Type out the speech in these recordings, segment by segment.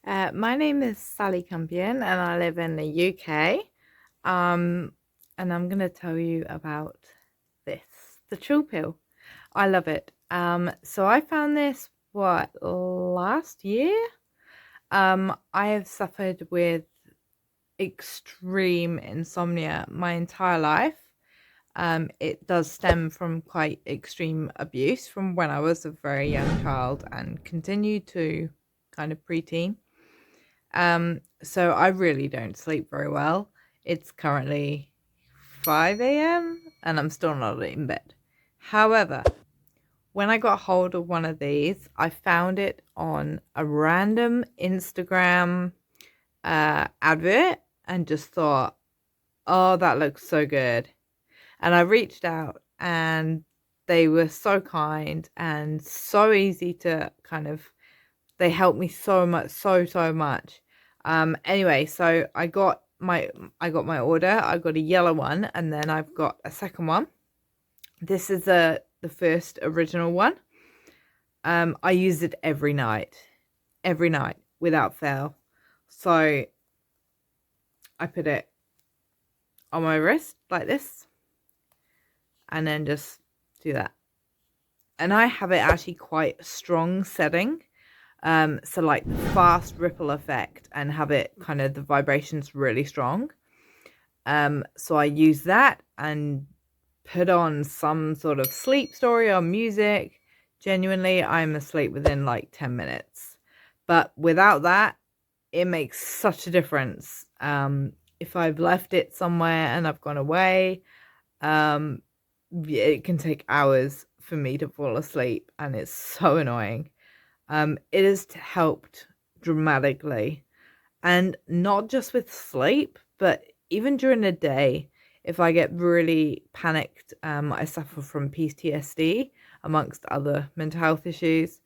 My name is Sally Campion and I live in the UK. And I'm going to tell you about this, the Chill Pill. I love it. So I found this, last year? I have suffered with extreme insomnia my entire life. It does stem from quite extreme abuse from when I was a very young child and continued to kind of preteen. So I really don't sleep very well. It's currently 5 a.m. and I'm still not in bed. However, when I got hold of one of these, I found it on a random Instagram advert and just thought, oh, that looks so good. And I reached out and they were so kind and so easy to they helped me so much, so much. Anyway, so I got my order. I got a yellow one and then I've got a second one. This is the first original one. I use it every night without fail. So I put it on my wrist like this and then just do that. And I have it actually quite a strong setting. So like the fast ripple effect and have it kind of the vibrations really strong. So I use that and put on some sort of sleep story or music. Genuinely, I'm asleep within like 10 minutes. But without that, it makes such a difference. If I've left it somewhere and I've gone away, it can take hours for me to fall asleep and it's so annoying. It has helped dramatically, and not just with sleep, but even during the day. If I get really panicked, I suffer from PTSD amongst other mental health issues.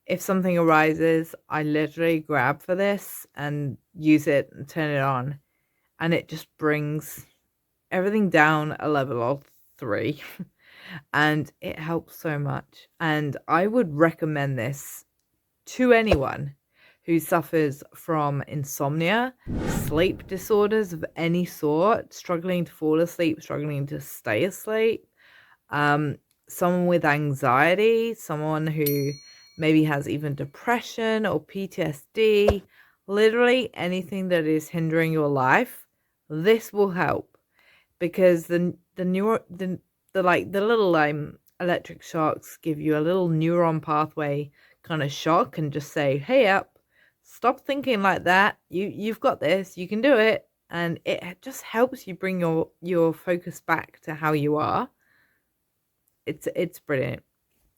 If something arises, I literally grab for this and use it and turn it on, and it just brings everything down a level of 3. And it helps so much. And I would recommend this to anyone who suffers from insomnia, sleep disorders of any sort, struggling to fall asleep, struggling to stay asleep, someone with anxiety, someone who maybe has even depression or PTSD, literally anything that is hindering your life, this will help, because the little electric shocks give you a little neuron pathway kind of shock and just say, hey up, stop thinking like that, you've got this, you can do it. And it just helps you bring your focus back to how you are. It's brilliant.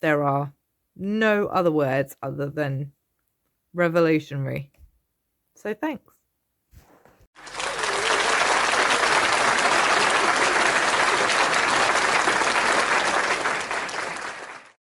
There are no other words other than revolutionary. So thanks.